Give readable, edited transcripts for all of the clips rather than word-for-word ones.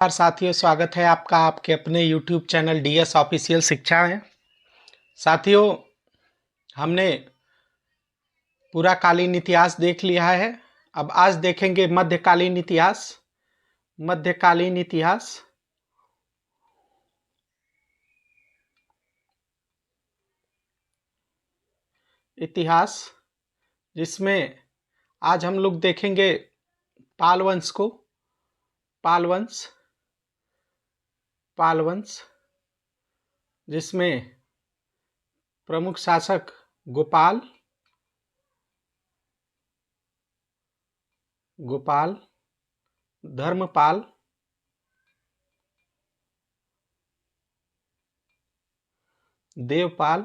नमस्कार साथियों, स्वागत है आपका आपके अपने YouTube चैनल DS ऑफिशियल शिक्षा में। साथियों, हमने पूरा कालीन इतिहास देख लिया है। अब आज देखेंगे मध्यकालीन इतिहास। मध्यकालीन इतिहास इतिहास जिसमें आज हम लोग देखेंगे पाल वंश को। पाल वंश जिसमें प्रमुख शासक गोपाल, धर्मपाल, देवपाल,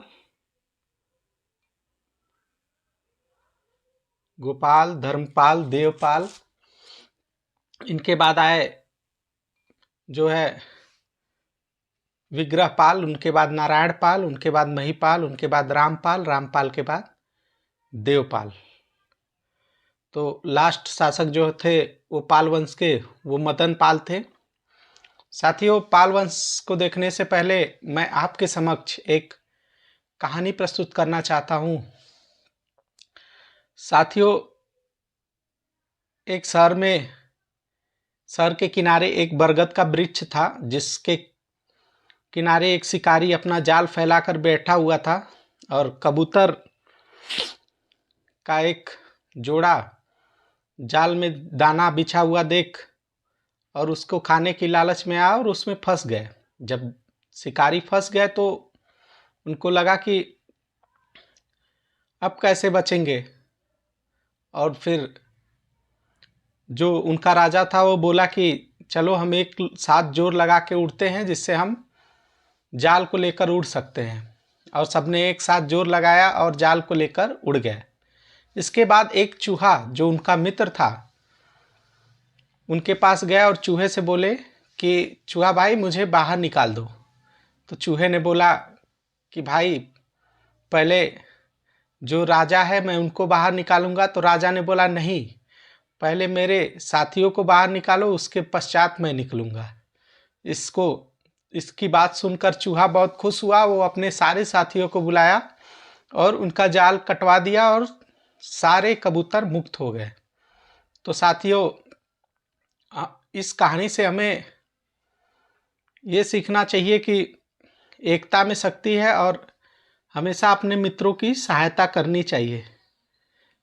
गोपाल, धर्मपाल, देवपाल। इनके बाद आए जो है विग्रहपाल, उनके बाद नारायणपाल, उनके बाद महिपाल, उनके बाद रामपाल, रामपाल के बाद देवपाल। तो लास्ट शासक जो थे वो पाल वंश के वो मदन पाल थे। साथियों, पाल वंश को देखने से पहले मैं आपके समक्ष एक कहानी प्रस्तुत करना चाहता हूँ। साथियों, एक शहर के किनारे एक बरगद का वृक्ष था, जिसके किनारे एक शिकारी अपना जाल फैलाकर बैठा हुआ था और कबूतर का एक जोड़ा जाल में दाना बिछा हुआ देख और उसको खाने की लालच में आया और उसमें फंस गए। जब शिकारी फंस गए तो उनको लगा कि अब कैसे बचेंगे, और फिर जो उनका राजा था वो बोला कि चलो हम एक साथ जोर लगा के उड़ते हैं, जिससे हम जाल को लेकर उड़ सकते हैं। और सबने एक साथ जोर लगाया और जाल को लेकर उड़ गए। इसके बाद एक चूहा जो उनका मित्र था उनके पास गया और चूहे से बोले कि चूहा भाई, मुझे बाहर निकाल दो। तो चूहे ने बोला कि भाई, पहले जो राजा है मैं उनको बाहर निकालूंगा। तो राजा ने बोला नहीं, पहले मेरे साथियों को बाहर निकालो, उसके पश्चात मैं निकलूंगा। इसकी बात सुनकर चूहा बहुत खुश हुआ। वो अपने सारे साथियों को बुलाया और उनका जाल कटवा दिया और सारे कबूतर मुक्त हो गए। तो साथियों, इस कहानी से हमें ये सीखना चाहिए कि एकता में शक्ति है और हमेशा अपने मित्रों की सहायता करनी चाहिए,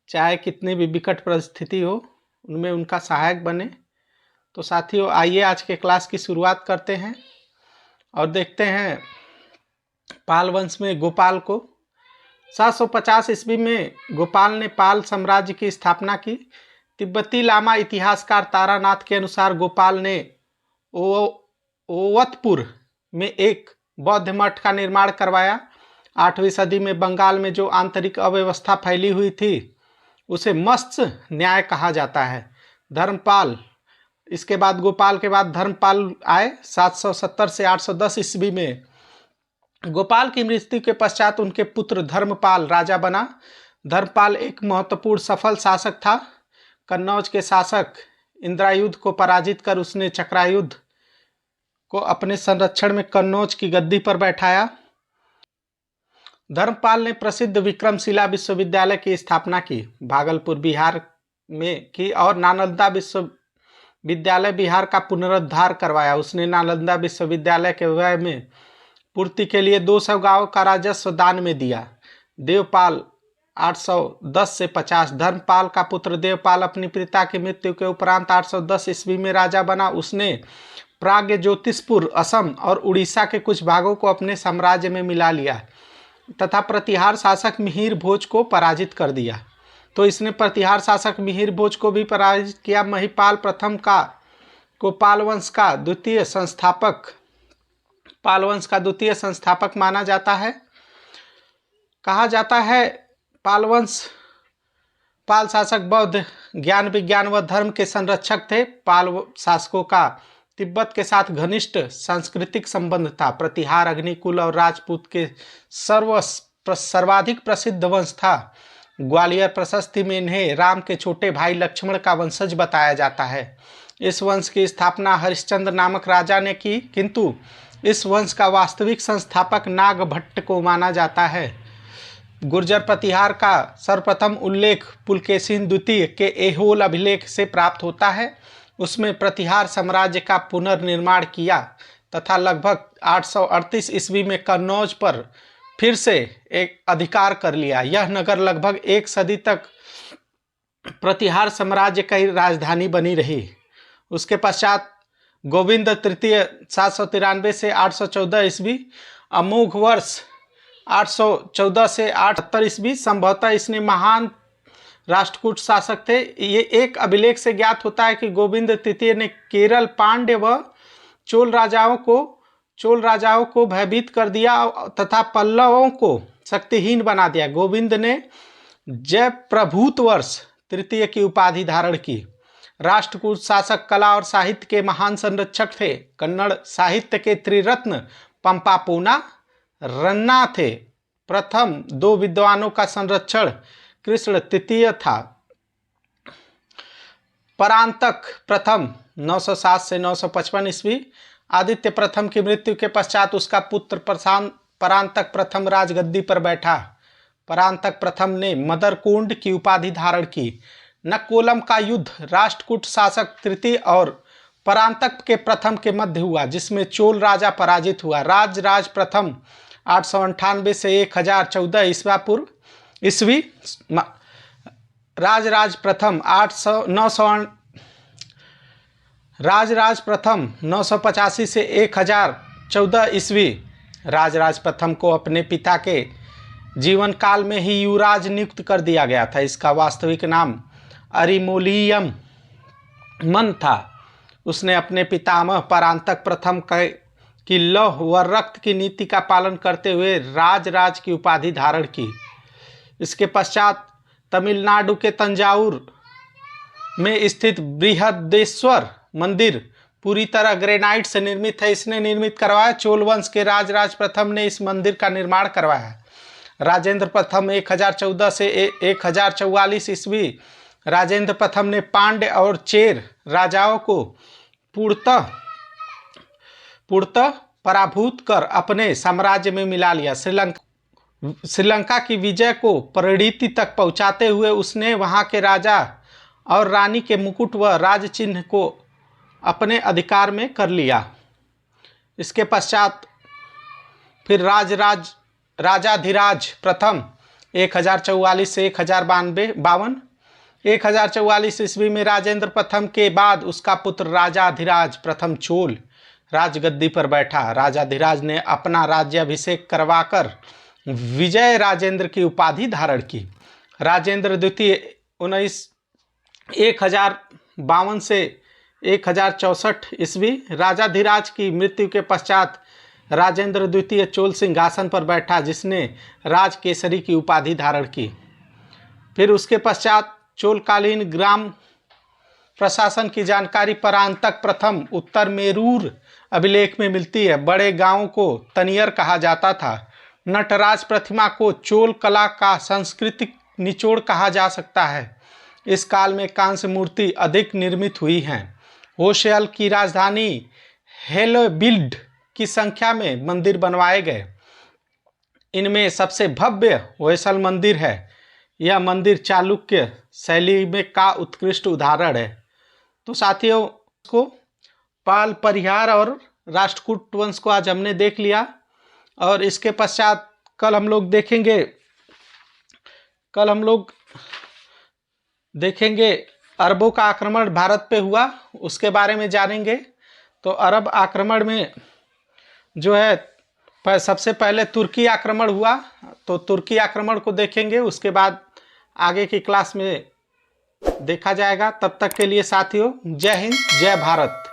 चाहे कितनी भी विकट परिस्थिति हो, उनमें उनका सहायक बने। तो साथियों, आइए आज के क्लास की शुरुआत करते हैं और देखते हैं पाल वंश में गोपाल को। 750 ईस्वी में गोपाल ने पाल साम्राज्य की स्थापना की। तिब्बती लामा इतिहासकार तारानाथ के अनुसार गोपाल ने ओवतपुर में एक बौद्ध मठ का निर्माण करवाया। 8वीं सदी में बंगाल में जो आंतरिक अव्यवस्था फैली हुई थी उसे मत्स्य न्याय कहा जाता है। धर्मपाल, इसके बाद गोपाल के बाद धर्मपाल आए। 770 से 810 ईस्वी में गोपाल की मृत्यु के पश्चात उनके पुत्र धर्मपाल राजा बना। धर्मपाल एक महत्वपूर्ण सफल शासक था। कन्नौज के शासक इंद्रायुध को पराजित कर उसने चक्रायुध को अपने संरक्षण में कन्नौज की गद्दी पर बैठाया। धर्मपाल ने प्रसिद्ध विक्रमशिला विश्वविद्यालय की स्थापना की, भागलपुर बिहार में की, और नालंदा विश्वविद्यालय बिहार का पुनरुद्धार करवाया। उसने नालंदा विश्वविद्यालय के व्यय में पूर्ति के लिए 200 गांवों का राजस्व दान में दिया। देवपाल 810 से 50। धर्मपाल का पुत्र देवपाल अपने पिता की मृत्यु के उपरांत 810 ईस्वी में राजा बना। उसने प्राग्ञ ज्योतिषपुर, असम और उड़ीसा के कुछ भागों को अपने साम्राज्य में मिला लिया तथा प्रतिहार शासक मिहिर भोज को पराजित कर दिया। तो इसने प्रतिहार शासक मिहिर भोज को भी पराजित किया। महिपाल प्रथम को पाल वंश का द्वितीय संस्थापक माना जाता है। कहा जाता है पाल शासक बौद्ध ज्ञान, विज्ञान व धर्म के संरक्षक थे। पाल शासकों का तिब्बत के साथ घनिष्ठ सांस्कृतिक संबंध था। प्रतिहार अग्निकुल और राजपूत के सर्वाधिक प्रसिद्ध वंश था। ग्वालियर प्रशस्ति में इन्हें राम के छोटे भाई लक्ष्मण का वंशज बताया जाता है। इस वंश की स्थापना हरिश्चंद्र नामक राजा ने की, किंतु इस वंश का वास्तविक संस्थापक नागभट्ट को माना जाता है। गुर्जर प्रतिहार का सर्वप्रथम उल्लेख पुलकेशिन द्वितीय के ऐहोल अभिलेख से प्राप्त होता है। उसमें प्रतिहार साम्राज्य का पुनर्निर्माण किया तथा लगभग 838 ईस्वी में कन्नौज पर फिर से एक अधिकार कर लिया। यह नगर लगभग एक सदी तक प्रतिहार साम्राज्य की राजधानी बनी रही। उसके पश्चात गोविंद तृतीय 793 से 814 ईस्वी, अमोघ वर्ष 814 से 870 ईस्वी, संभवतः इसने महान राष्ट्रकूट शासक थे। ये एक अभिलेख से ज्ञात होता है कि गोविंद तृतीय ने केरल, पांड्य व चोल राजाओं को भयभीत कर दिया तथा पल्लवों को शक्तिहीन बना दिया। गोविंद ने जय प्रभूत वर्ष तृतीय की उपाधि धारण की। राष्ट्रकूट शासक कला और साहित्य के महान संरक्षक थे। कन्नड़ साहित्य के त्रिरत्न पंपा पूना रन्ना थे। प्रथम दो विद्वानों का संरक्षण कृष्ण तृतीय था। परांतक प्रथम 907 से 955 ईस्वी, आदित्य प्रथम की मृत्यु के पश्चात उसका पुत्र परांतक प्रथम राजगद्दी पर बैठा। परांतक प्रथम ने मदरकोंड की उपाधि धारण की। नक्कोलम का युद्ध राष्ट्रकूट शासक तृतीय और परांतक के प्रथम के मध्य हुआ, जिसमें चोल राजा पराजित हुआ। राज प्रथम 898 से 1014 ईस्वा पूर्व ईस्वी, राज प्रथम 985 से 1014 ईस्वी। राज प्रथम को अपने पिता के जीवन काल में ही युवराज नियुक्त कर दिया गया था। इसका वास्तविक नाम अरिमोलियम मन था। उसने अपने पितामह परांतक प्रथम की लौह व रक्त की नीति का पालन करते हुए राज की उपाधि धारण की। इसके पश्चात तमिलनाडु के तंजावुर में स्थित बृहदेश्वर मंदिर पूरी तरह ग्रेनाइट से निर्मित है। इसने निर्मित करवाया। चोल वंश के राज प्रथम ने इस मंदिर का निर्माण करवाया। राजेंद्र प्रथम 1014 से 1044 ईस्वी, राजेंद्र प्रथम ने पांड्य और चेर राजाओं को पूर्णतः पराभूत कर अपने साम्राज्य में मिला लिया। श्रीलंका की विजय को परिणति तक पहुंचाते हुए उसने वहां के राजा और रानी के मुकुट व राज चिन्ह को अपने अधिकार में कर लिया। इसके पश्चात फिर राजाधिराज प्रथम 1044 से 1052 1044 ईस्वी में राजेंद्र प्रथम के बाद उसका पुत्र राजाधिराज प्रथम चोल राजगद्दी पर बैठा। राजाधिराज ने अपना राज्याभिषेक करवाकर विजय राजेंद्र की उपाधि धारण की। राजेंद्र द्वितीय 1052 से 1064 ईस्वी, राजाधिराज की मृत्यु के पश्चात राजेंद्र द्वितीय चोल सिंहासन पर बैठा, जिसने राजकेसरी की उपाधि धारण की। फिर उसके पश्चात चोलकालीन ग्राम प्रशासन की जानकारी परांतक प्रथम उत्तर मेरूर अभिलेख में मिलती है। बड़े गांवों को तनियर कहा जाता था। नटराज प्रतिमा को चोल कला का सांस्कृतिक निचोड़ कहा जा सकता है। इस काल में कांस्य मूर्ति अधिक निर्मित हुई हैं। होशेल की राजधानी हेलबिल्ड की संख्या में मंदिर बनवाए गए। इनमें सबसे भव्य होयसल मंदिर है। यह मंदिर चालुक्य शैली में का उत्कृष्ट उदाहरण है। तो साथियों, को पाल परिहार और राष्ट्रकूट वंश को आज हमने देख लिया, और इसके पश्चात कल हम लोग देखेंगे अरबों का आक्रमण भारत पे हुआ, उसके बारे में जानेंगे। तो अरब आक्रमण में जो है सबसे पहले तुर्की आक्रमण हुआ, तो तुर्की आक्रमण को देखेंगे। उसके बाद आगे की क्लास में देखा जाएगा। तब तक के लिए साथियों, जय हिंद, जय भारत।